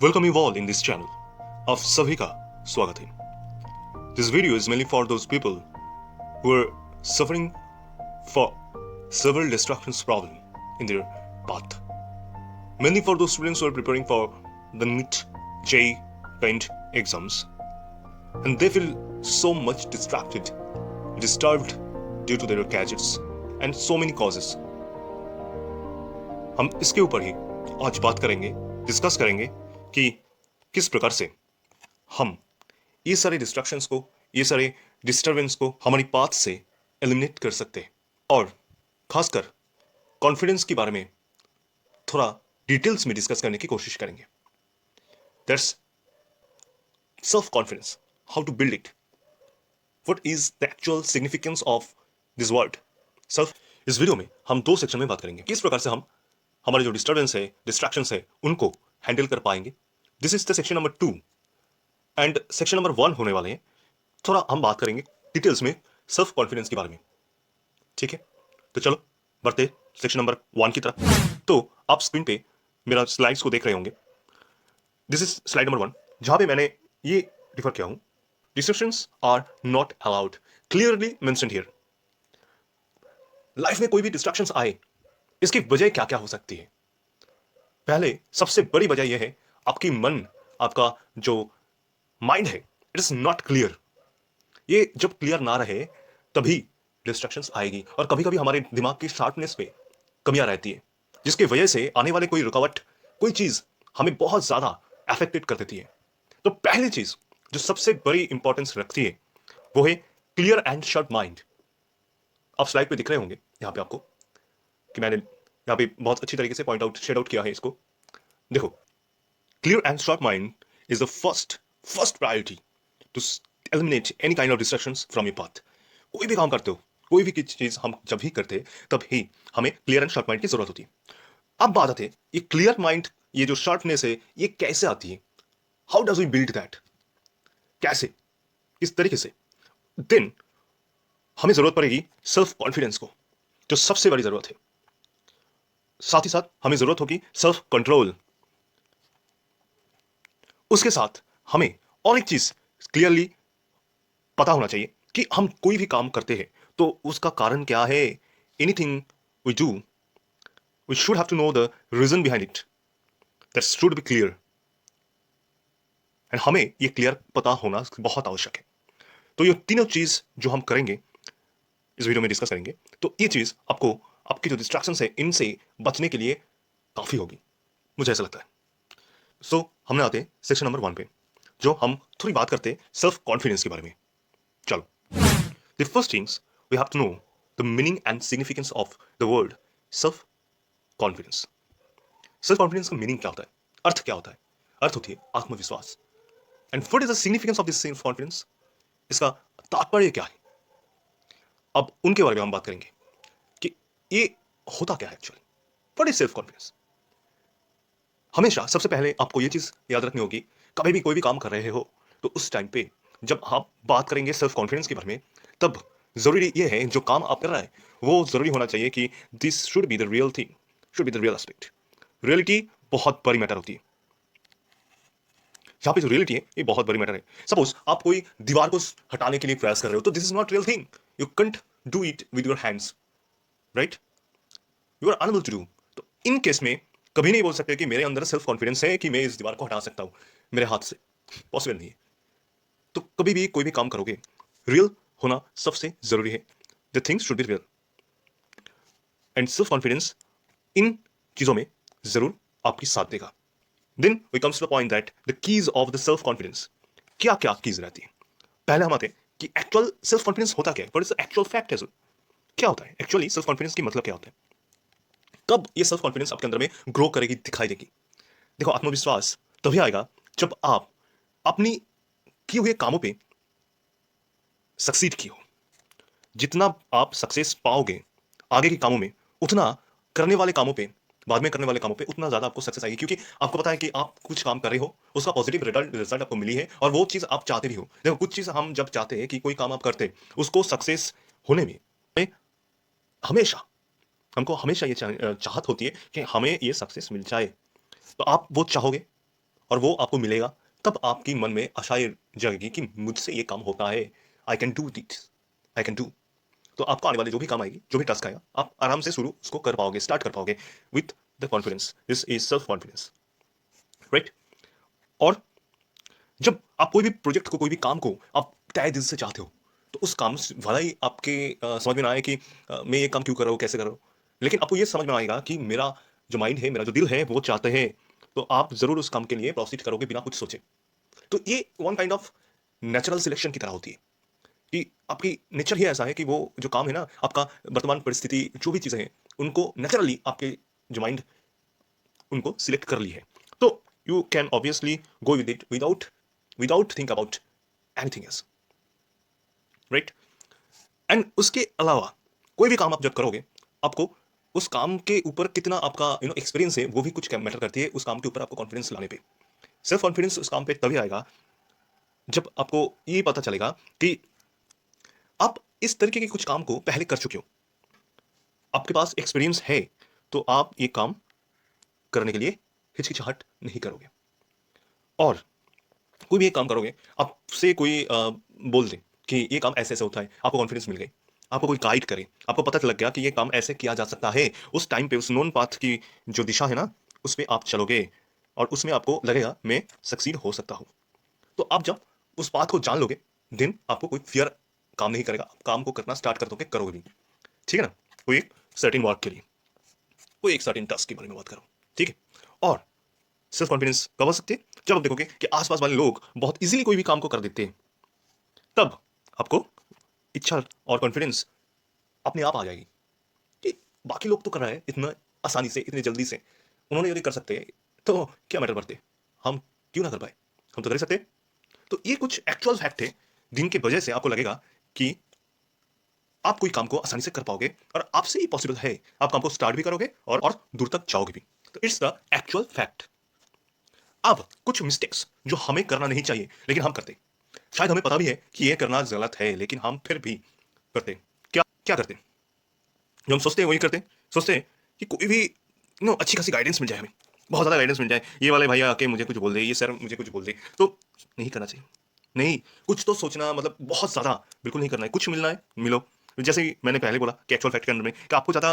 Welcome you all in this channel. आप सभी का स्वागत है। This video is mainly for those people who are suffering for several distractions problem in their path. Mainly for those students who are preparing for the NEET, JEE, PENT exams, and they feel so much distracted, disturbed due to their gadgets and so many causes. हम इसके ऊपर ही आज बात करेंगे, discuss करेंगे कि किस प्रकार से हम ये सारे डिस्ट्रैक्शंस को, ये सारे डिस्टर्बेंस को हमारी पाथ से एलिमिनेट कर सकते हैं और खासकर कॉन्फिडेंस के बारे में थोड़ा डिटेल्स में डिस्कस करने की कोशिश करेंगे। That's self confidence, how to build it, what is the actual significance of this word self. इस वीडियो में हम दो सेक्शन में बात करेंगे किस प्रकार से हम हमारे जो डिस्टर्बेंस है, डिस्ट्रैक्शंस है, उनको हैंडल कर पाएंगे। This is the section number 2 and section number 1 होने वाले हैं। थोड़ा हम बात करेंगे डिटेल्स में सेल्फ कॉन्फिडेंस के बारे में, ठीक है? तो चलो बढ़ते सेक्शन नंबर 1 की तरफ। तो आप स्क्रीन पे मेरा स्लाइड्स को देख रहे होंगे। दिस इज स्लाइड नंबर 1 जहां पे मैंने ये रिफर किया हूं, distractions are not allowed, clearly mentioned here. Life में कोई भी डिस्ट्रैक्शंस आए, इसकी वजह क्या क्या हो सकती है? पहले सबसे बड़ी वजह यह है आपकी मन, आपका जो माइंड है, इट इज नॉट क्लियर। ये जब क्लियर ना रहे तभी डिस्ट्रैक्शंस आएगी और कभी कभी हमारे दिमाग की शार्पनेस पे कमियां रहती है, जिसकी वजह से आने वाले कोई रुकावट, कोई चीज हमें बहुत ज्यादा अफेक्टेड कर देती है। तो पहली चीज जो सबसे बड़ी इंपॉर्टेंस रखती है वो है क्लियर एंड शार्प माइंड। आप स्लाइड पे दिख रहे होंगे यहां पे आपको कि मैंने यहां पे बहुत अच्छी तरीके से पॉइंट आउट, शेड आउट किया है इसको। देखो, clear and sharp mind is the first priority to eliminate any kind of distractions from your path. कोई भी काम करते हो, कोई भी चीज हम जब भी करते हैं तब ही हमें क्लियर एंड शार्प माइंड की जरूरत होती है। अब बात आती है ये क्लियर माइंड, ये जो शार्पनेस है, ये कैसे आती है? How does we build that? कैसे, किस तरीके से? देन हमें जरूरत पड़ेगी सेल्फ कॉन्फिडेंस को, जो सबसे बड़ी जरूरत है। साथ ही साथ हमें जरूरत होगी सेल्फ कंट्रोल। उसके साथ हमें और एक चीज क्लियरली पता होना चाहिए कि हम कोई भी काम करते हैं तो उसका कारण क्या है। Anything we do, we should have to know the reason behind it, that should be clear. And हमें ये क्लियर पता होना बहुत आवश्यक है। तो ये तीनों चीज जो हम करेंगे, इस वीडियो में डिस्कस करेंगे, तो ये चीज आपको आपकी जो डिस्ट्रैक्शन है इनसे बचने के लिए काफी होगी, मुझे ऐसा लगता है। सो हमने आते हैं सेक्शन नंबर 1 पे, जो हम थोड़ी बात करते हैं सेल्फ कॉन्फिडेंस के बारे में। चलो, the first things we have to know the meaning and significance of the word self confidence. Self confidence का मीनिंग क्या होता है, अर्थ क्या होता है? अर्थ होती है आत्मविश्वास। And what is the significance of this self confidence? इसका तात्पर्य क्या है? अब उनके बारे में हम बात करेंगे कि ये होता क्या है actually. What is self confidence? हमेशा सबसे पहले आपको ये चीज याद रखनी होगी, कभी भी कोई भी काम कर रहे हो तो उस टाइम पे जब आप बात करेंगे सेल्फ कॉन्फिडेंस के बारे में, तब जरूरी ये है जो काम आप कर रहा है वो जरूरी होना चाहिए कि this should be the real thing, should be the real aspect. Reality बहुत बड़ी मैटर होती है। यहाँ पे जो रियलिटी है ये बहुत बड़ी मैटर है। सपोज आप कोई दीवार को हटाने के लिए प्रयास कर रहे हो तो this is not real thing, you can't do it with your hands, right? You are unable to do. तो इन केस में कभी नहीं बोल सकते कि मेरे अंदर सेल्फ कॉन्फिडेंस है कि मैं इस दीवार को हटा सकता हूं मेरे हाथ से, पॉसिबल नहीं है। तो कभी भी कोई भी काम करोगे, रियल होना सबसे जरूरी है। The things should be real and self confidence इन चीजों में जरूर आपकी साथ देगा। Then we comes to the point that the keys of the self confidence, क्या क्या कीज रहती है। पहले हम आते हैं कि एक्चुअल सेल्फ कॉन्फिडेंस होता क्या है, what is the actual fact as well. क्या होता है एक्चुअली सेल्फ कॉन्फिडेंस की मतलब क्या होता है? कब ये सेल्फ कॉन्फिडेंस आपके अंदर में ग्रो करेगी, दिखाई देगी? देखो, आत्मविश्वास तभी आएगा जब आप अपनी किए हुए कामों पे सक्सीड की हो। जितना आप सक्सेस पाओगे आगे के कामों में, उतना करने वाले कामों पे, बाद में करने वाले कामों पे उतना ज्यादा आपको सक्सेस आएगी, क्योंकि आपको पता है कि आप कुछ काम कर रहे हो, उसका पॉजिटिव रिजल्ट आपको मिली है और वो चीज आप चाहते भी हो। देखो, कुछ चीज हम जब चाहते हैं कि कोई काम आप करते हैं, उसको सक्सेस होने में हमेशा हमको हमेशा ये चाहत होती है कि हमें ये सक्सेस मिल जाए। तो आप वो चाहोगे और वो आपको मिलेगा, तब आपकी मन में आशाएं जगेगी कि मुझसे ये काम होता है, I can do this, I can do. तो आपको आने वाले जो भी काम आएगी, जो भी टास्क आएगा, आप आराम से शुरू उसको कर पाओगे, स्टार्ट कर पाओगे with the confidence. This is self confidence, right. और जब आप कोई भी प्रोजेक्ट को, कोई भी काम को आप तहे दिल से चाहते हो, तो उस काम से भला ही आपके समझ में ना आए कि मैं ये काम क्यों कर रहा हूँ, कैसे कर रहा हूँ, लेकिन आपको ये समझ में आएगा कि मेरा जो माइंड है, मेरा जो दिल है, वो चाहते हैं, तो आप जरूर उस काम के लिए प्रोसीड करोगे बिना कुछ सोचे। तो ये one kind of natural selection की तरह होती है कि आपकी नेचर ही ऐसा है कि वो जो काम है ना, आपका वर्तमान परिस्थिति, जो भी चीजें हैं, उनको नेचुरली आपके जो माइंड उनको सिलेक्ट कर ली है। तो you can obviously go with it without think about anything else, right. And उसके अलावा कोई भी काम आप जब करोगे, आपको उस काम के ऊपर कितना आपका एक्सपीरियंस है, वो भी कुछ मैटर करती है उस काम के ऊपर आपको कॉन्फिडेंस लाने पे। सेल्फ कॉन्फिडेंस उस काम पे तभी आएगा जब आपको ये पता चलेगा कि आप इस तरीके के कुछ काम को पहले कर चुके हो, आपके पास एक्सपीरियंस है, तो आप ये काम करने के लिए हिचकिचाहट नहीं करोगे। और कोई भी एक काम करोगे, आपसे कोई बोल दे कि ये काम ऐसे ऐसे होता है, आपको कॉन्फिडेंस मिल गई, आपको कोई गाइड करे, आपको पता लग गया कि ये काम ऐसे किया जा सकता है, उस टाइम पे उस नोन पाथ की जो दिशा है ना, उस पे आप चलोगे और उसमें आपको लगेगा मैं सक्सीड हो सकता हूं। तो आप जब उस पाथ को जान लोगे, देन आपको कोई फियर काम नहीं करेगा, आप काम को करना स्टार्ट कर दोगे, करोगे भी। ठीक है ना। कोई एक सर्टेन वर्क के लिए, कोई एक सर्टेन टास्क के बारे में बात करो, ठीक है। और सेल्फ कॉन्फिडेंस कब हो सकती है? जब आप देखोगे कि आसपास वाले लोग बहुत इजीली कोई भी काम को कर देते हैं, तब आपको इच्छा और कॉन्फिडेंस अपने आप आ जाएगी कि बाकी लोग तो कर रहे हैं इतना आसानी से, इतनी जल्दी से, उन्होंने यदि कर सकते हैं तो क्या मैटर करते, हम क्यों ना कर पाए, हम तो कर ही सकते हैं। तो ये कुछ एक्चुअल फैक्ट है जिनके वजह से आपको लगेगा कि आप कोई काम को आसानी से कर पाओगे और आपसे ही पॉसिबल है, आप काम को स्टार्ट भी करोगे और दूर तक जाओगे भी। तो इट्स द एक्चुअल फैक्ट। अब कुछ मिस्टेक्स जो हमें करना नहीं चाहिए लेकिन हम करते, शायद हमें पता भी है कि ये करना गलत है, लेकिन हम फिर भी करते। क्या क्या करते? जो हम सोचते हैं वही करते हैं। सोचते हैं कि कोई भी अच्छी खासी गाइडेंस मिल जाए, हमें बहुत ज़्यादा गाइडेंस मिल जाए, ये वाले भैया आके मुझे कुछ बोल दे, ये सर मुझे कुछ बोल दे, तो नहीं करना चाहिए। नहीं, कुछ तो सोचना, मतलब बहुत ज़्यादा बिल्कुल नहीं करना है। कुछ मिलना है, मिलो। जैसे ही मैंने पहले बोला कि एक्चुअल फैक्ट के अंदर में कि आपको ज़्यादा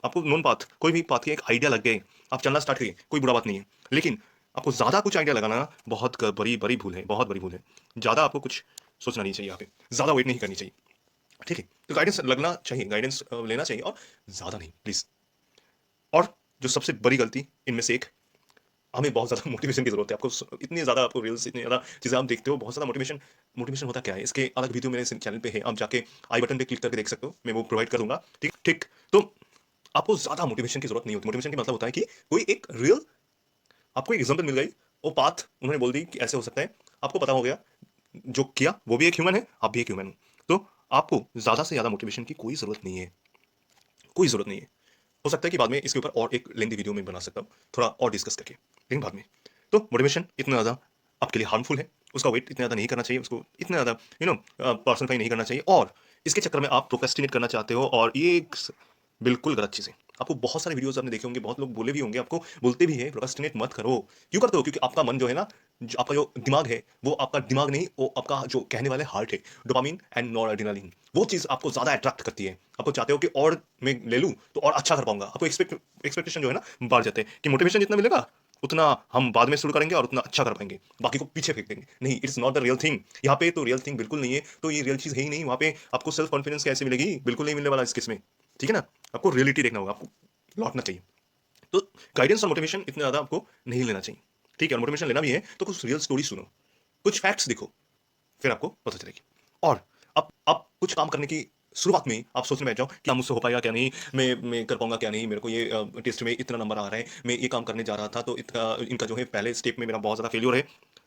आपको नोन पाथ, कोई भी पाथ की एक आइडिया लग गए, आप चलना स्टार्ट करिए, कोई बुरा बात नहीं है। लेकिन आपको ज़्यादा कुछ आइडिया लगाना बहुत बड़ी बड़ी भूल है, बहुत बड़ी भूल है। ज़्यादा आपको कुछ सोचना नहीं चाहिए, यहाँ पे ज़्यादा वेट नहीं करनी चाहिए। ठीक है, तो गाइडेंस लगना चाहिए, गाइडेंस लेना चाहिए, और ज़्यादा नहीं प्लीज़। और जो सबसे बड़ी गलती इनमें से एक, हमें बहुत ज़्यादा मोटिवेशन की ज़रूरत है। आपको इतनी ज़्यादा, आपको रील्स, इतनी ज़्यादा चीज़ें आप देखते हो, बहुत ज़्यादा मोटिवेशन। मोटिवेशन होता क्या है, इसके अलग वीडियो मेरे चैनल पे है, आप जाके आई बटन पे क्लिक करके देख सकते हो, मैं वो प्रोवाइड करूंगा। ठीक ठीक। तो आपको ज़्यादा मोटिवेशन की ज़रूरत नहीं होती। मोटिवेशन का मतलब होता है कि कोई एक रियल, आपको एक एग्जाम्पल मिल गई, वो पाथ उन्होंने बोल दी कि ऐसे हो सकता है, आपको पता हो गया, जो किया वो भी एक ह्यूमन है, आप भी एक ह्यूमन हो। तो आपको ज़्यादा से ज़्यादा मोटिवेशन की कोई ज़रूरत नहीं है, कोई ज़रूरत नहीं है। हो सकता है कि बाद में इसके ऊपर और एक लेंथी वीडियो में बना सकता हूँ, थोड़ा और डिस्कस करके, लेकिन बाद में। तो मोटिवेशन इतना ज़्यादा आपके लिए हार्मफुल है, उसका वेट इतना ज़्यादा नहीं करना चाहिए, उसको इतना ज़्यादा पर्सनफाई नहीं करना चाहिए, और इसके चक्कर में आप प्रोक्रेस्टिनेट करना चाहते हो, और ये बिल्कुल गलत चीज़ है। आपको बहुत सारे वीडियोस आपने देखे होंगे, बहुत लोग बोले भी होंगे, आपको बोलते भी है प्रोक्रेस्टिनेट मत करो। क्यों करते हो? क्योंकि आपका मन जो है ना, जो आपका जो दिमाग है, वो आपका दिमाग नहीं, वो आपका जो कहने वाले हार्ट है, डोपामिन एंड नॉर एड्रेनालिन, वो चीज़ आपको ज़्यादा अट्रैक्ट करती है। आपको चाहते हो कि और मैं ले लूँ तो और अच्छा कर पाऊंगा, आपको एक्सपेक्टेशन जो है ना बढ़ जाते हैं कि मोटिवेशन जितना मिलेगा उतना हम बाद में शुरू करेंगे और उतना अच्छा कर पाएंगे, बाकी को पीछे फेंक देंगे। नहीं, it's not the real thing. यहाँ पे तो रियल थिंग बिल्कुल नहीं है, तो ये रियल चीज़ है ही नहीं। वहाँ पे आपको सेल्फ कॉन्फिडेंस कैसे मिलेगी? बिल्कुल नहीं मिलने वाला इस केस में। ठीक है ना। आपको रियलिटी देखना होगा, आपको लौटना चाहिए। तो गाइडेंस और मोटिवेशन इतना ज़्यादा आपको नहीं लेना चाहिए। ठीक है, और मोटिवेशन लेना भी है तो कुछ रियल स्टोरी सुनो, कुछ फैक्ट्स देखो, फिर आपको पता चलेगी। और अब कुछ काम करने की शुरुआत में ही आप सोचने बैठ जाओ कि क्या मुझसे हो पाएगा, क्या नहीं, मैं कर पाऊंगा, क्या नहीं, मेरे को ये टेस्ट में इतना नंबर आ रहा है, मैं ये काम करने जा रहा था तो इतना, इनका जो है पहले स्टेप में मेरा बहुत ज़्यादा फेलियर है,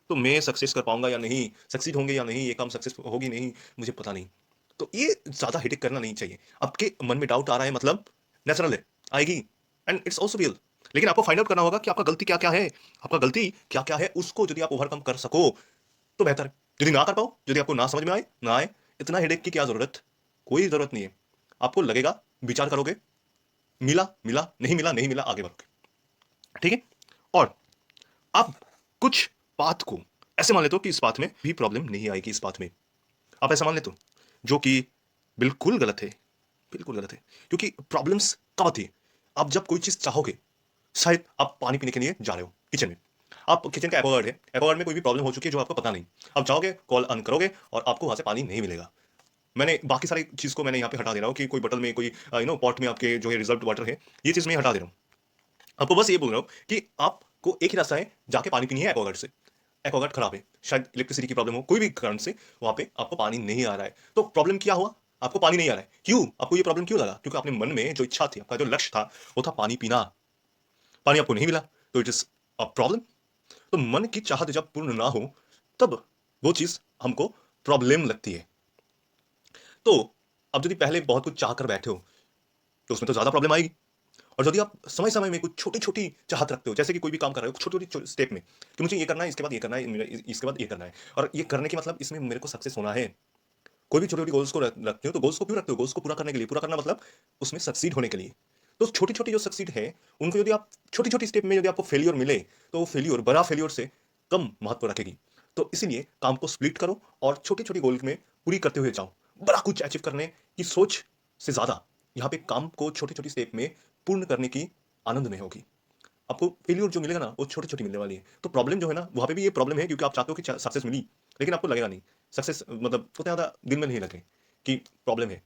तो मैं सक्सेस कर पाऊंगा या नहीं, सक्सीड होंगे या नहीं, ये काम सक्सेस होगी नहीं, मुझे पता नहीं। तो ये ज़्यादा हेडेक करना नहीं चाहिए। आपके मन में डाउट आ रहा है, मतलब नेचुरल है, आएगी, एंड इट्स ऑल्सो रियल। लेकिन आपको फाइंड आउट करना होगा कि आपका गलती क्या क्या है, आपका गलती क्या क्या है, उसको यदि आप ओवरकम कर सको तो बेहतर है। यदि ना कर पाओ, यदि आपको ना समझ में आए, ना आए, इतना हेडेक की क्या जरूरत? कोई जरूरत नहीं है। आपको लगेगा, विचार करोगे, मिला मिला, नहीं मिला नहीं मिला, आगे बढ़ोगे। ठीक है। और अब कुछ बात को ऐसे मान लेते हो कि इस बात में भी प्रॉब्लम नहीं आएगी, इस बात में आप ऐसा मान लेते हो, जो कि बिल्कुल गलत है, बिल्कुल गलत है। क्योंकि प्रॉब्लम्स कब आती है? आप जब कोई चीज चाहोगे, शायद आप पानी पीने के लिए जा रहे हो किचन में, आप किचन का एक्वागार्ड है, एक्वागार्ड में कोई भी प्रॉब्लम हो चुकी है जो आपको पता नहीं, आप जाओगे कॉल ऑन करोगे और आपको वहां से पानी नहीं मिलेगा। मैंने बाकी सारी चीज को मैंने यहाँ पे हटा दे रहा हूँ कि कोई बटल में कोई पॉट में आपके जो है रिजर्व वाटर है, ये चीज मैं हटा दे रहा हूँ। आपको बस ये बोल रहा हूँ कि आपको एक ही रास्ता है, जाके पानी पीनी है एक्वागार्ड से। एक्वागार्ड खराब है, शायद इलेक्ट्रिसिटी की प्रॉब्लम हो, कोई भी कारण से वहां पे आपको पानी नहीं आ रहा है, तो प्रॉब्लम क्या हुआ? आपको पानी नहीं आ रहा है, क्यों? आपको ये प्रॉब्लम क्यों लगा? क्योंकि अपने मन में जो इच्छा थी, आपका जो लक्ष्य था, वो था पानी पीना। पानी आपको नहीं मिला, तो इट इज अ प्रॉब्लम। तो मन की चाहत जब पूर्ण ना हो, तब वो चीज हमको प्रॉब्लम लगती है। तो अब यदि पहले बहुत कुछ चाह कर बैठे हो, तो उसमें तो ज्यादा प्रॉब्लम आएगी। और यदि आप समय समय में कुछ छोटी छोटी चाहत रखते हो, जैसे कि कोई भी काम कर रहे हो छोटी छोटी स्टेप में, कि मुझे ये करना है, इसके बाद ये करना है, इसके बाद ये करना है, और ये करने के मतलब इसमें मेरे को सक्सेस होना है। कोई भी छोटी छोटी गोल्स को रखते हो, तो गोल्स को क्यों रखते हो? गोल्स को पूरा करने के लिए, पूरा करना मतलब उसमें सक्सीड होने के लिए। तो छोटी छोटी जो सक्सीड है, उनको यदि आप छोटी छोटी स्टेप में यदि आपको फेलियर मिले, तो वो फेलियर बड़ा फेलियर से कम महत्व रखेगी। तो इसीलिए काम को स्प्लिट करो और छोटी छोटी गोल में पूरी करते हुए जाओ। बड़ा कुछ अचीव करने की सोच से ज्यादा यहाँ पे काम को छोटी छोटी स्टेप में पूर्ण करने की आनंद में होगी। आपको फेलियर जो मिलेगा ना, वो छोटी छोटी मिलने वाली है। तो प्रॉब्लम जो है ना, वहां पे भी ये प्रॉब्लम है, क्योंकि आप चाहते हो कि सक्सेस मिली, लेकिन आपको लगेगा नहीं सक्सेस, मतलब उतना ज्यादा दिन में नहीं लगे कि प्रॉब्लम है।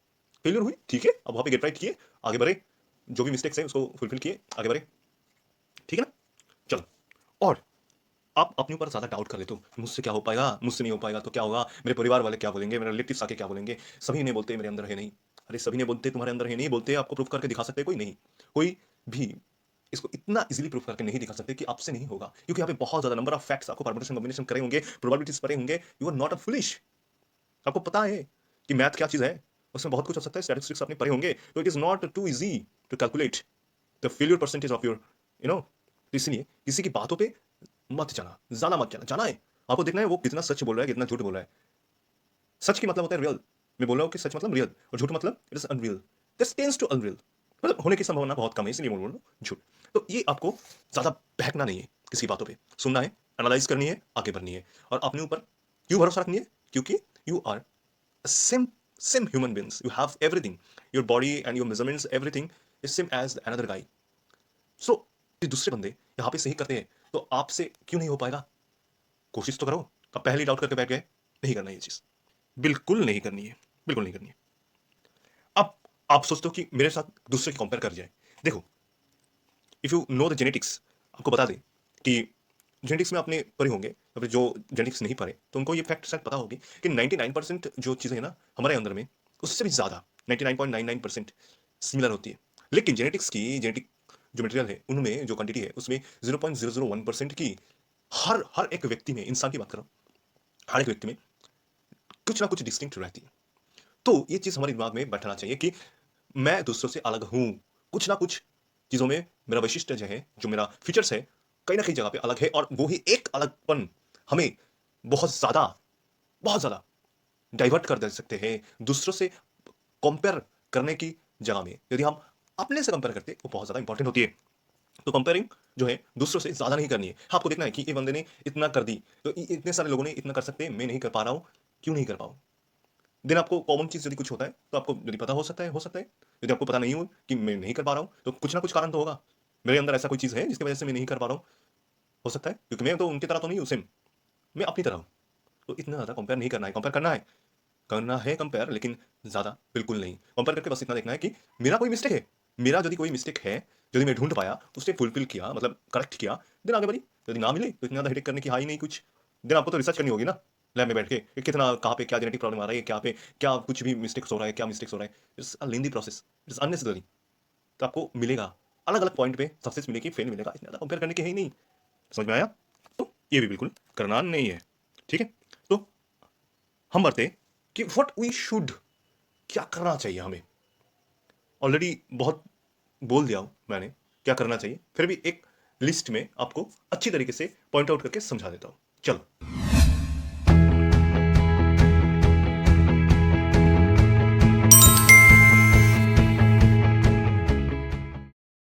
फेलियर हुई, ठीक है, अब वहां पे गेट राइट किए, आगे बढ़े, जो भी मिस्टेक्स है उसको फुलफिल किए, आगे बढ़े, ठीक है ना? चलो। और आप अपने ऊपर ज्यादा डाउट कर लेते हो, मुझसे क्या हो पाएगा, मुझसे नहीं हो पाएगा तो क्या होगा, मेरे परिवार वाले क्या बोलेंगे, मेरे रिलेटिव्स आके क्या बोलेंगे, सभी ने बोलते मेरे अंदर है नहीं। अरे सभी ने बोलते तुम्हारे अंदर है नहीं, बोलते आपको प्रूफ करके दिखा सकते कोई नहीं, कोई भी इसको इतना इजीली प्रूफ करके नहीं दिखा सकते कि आपसे नहीं होगा, क्योंकि यहाँ पे बहुत ज्यादा नंबर ऑफ फैक्ट्स आपको परमुटेशन कॉम्बिनेशन करे होंगे, प्रोबेबिलिटीज पड़े होंगे। You are not a foolish. आपको पता है कि मैथ क्या चीज है, उसमें बहुत कुछ हो सकता है, स्टैटिस्टिक्स आपने पढ़े होंगे, तो it is not too easy to calculate the failure percentage of your, तो इसलिए किसी की बातों पे मत जाना, ज्यादा मत जाना। जाना है, आपको देखना है वो कितना सच बोल रहा है, कितना झूठ बोल रहा है। सच की मतलब होता है रियल, मैं बोल रहा हूँ कि सच मतलब रियल, और झूठ मतलब it is unreal, this tends to unreal, मतलब होने की संभावना बहुत कम है, इसलिए बोल रहा हूँ झूठ। तो ये आपको ज्यादा बहकना नहीं है, किसी की बातों पे सुनना है, एनालाइज करनी है, आगे बढ़नी है, और अपने ऊपर क्यों भरोसा रखनी है? क्योंकि you are same same human beings, you have everything, your body and your measurements, everything is same as another guy. So दूसरे बंदे यहाँ पे सही करते हैं, तो आपसे क्यों नहीं हो पाएगा? कोशिश तो करो। अब पहले डाउट करके बैठ गए, नहीं करना ये चीज, बिल्कुल नहीं करनी है, बिल्कुल नहीं करनी है। अब आप सोचते हो कि मेरे साथ दूसरे की कंपेयर कर जाए। देखो, if you know the genetics, आपको बता दें कि जेनेटिक्स में आपने पढ़े होंगे, अब जो जेनेटिक्स नहीं पढ़े तो उनको ये फैक्ट शायद पता होगी कि 99% जो चीज़ें हैं ना हमारे अंदर में, उससे भी ज़्यादा 99.99% सिमिलर होती है। लेकिन जेनेटिक जो मटेरियल है उनमें जो क्वांटिटी है उसमें 0.001% की हर हर एक व्यक्ति में, इंसान की बात करो, हर एक व्यक्ति में कुछ ना कुछ डिस्टिंक्ट रहती है। तो ये चीज़ हमारे दिमाग में बैठना चाहिए कि मैं दूसरों से अलग हूं, कुछ ना कुछ चीजों में मेरा वैशिष्ट्य जो है, जो मेरा फीचर्स है, कहीं ना कहीं जगह पे अलग है, और वो ही एक अलगपन हमें बहुत ज्यादा बहुत ज्यादा डाइवर्ट कर दे सकते हैं दूसरों से कंपेयर करने की जगह में। यदि हम अपने से कंपेयर करते, वो बहुत ज्यादा इंपॉर्टेंट होती है। तो कंपेयरिंग जो है दूसरों से ज्यादा नहीं करनी है। हाँ, आपको देखना है कि ये बंदे ने इतना कर दी, तो इतने सारे लोगों ने इतना कर सकते हैं, मैं नहीं कर पा रहा हूं, क्यों नहीं कर पाऊं? देन आपको कॉमन चीज यदि कुछ होता है तो आपको यदि पता हो सकता है। यदि आपको पता नहीं हो कि मैं नहीं कर पा रहा हूँ, तो कुछ ना कुछ कारण तो होगा, मेरे अंदर ऐसा कोई चीज है जिसकी वजह से मैं नहीं कर पा रहा हूँ। हो सकता है क्योंकि मैं तो उनकी तरह तो नहीं हूँ सेम, मैं अपनी तरह हूँ। तो इतना ज्यादा कंपेयर नहीं करना है, कंपेयर करना है कंपेयर, लेकिन ज्यादा बिल्कुल नहीं। कंपेयर करके बस इतना देखना है कि मेरा कोई मिस्टेक है, मेरा यदि कोई मिस्टेक है, यदि मैं ढूंढ पाया, उसे फुलफिल किया, मतलब करेक्ट किया, देन आगे बढ़ी। यदि ना मिले तो इतना ज्यादा हेडेक करने की, हाँ ही नहीं कुछ। देन आपको तो रिसर्च करनी होगी ना, लैब में बैठ के कि कितना कहाँ पे क्या जेनेटिक प्रॉब्लम आ रहा है, क्या पे क्या कुछ भी मिस्टेक्स हो रहा है, क्या मिस्टेक्स हो रहा है। It's a lengthy process, it's unnecessary. तो आपको मिलेगा अलग अलग पॉइंट पे सक्सेस मिलेगी, फेल मिलेगा, इतना ज़्यादा कंपेयर करने की है ही नहीं। समझ में आया? तो ये भी बिल्कुल करना नहीं है, ठीक है? तो हम बढ़ते कि व्हाट वी शुड, क्या करना चाहिए हमें। ऑलरेडी बहुत बोल दिया हूं मैंने क्या करना चाहिए, फिर भी एक लिस्ट में आपको अच्छी तरीके से पॉइंट आउट करके समझा देता हूं। चलो,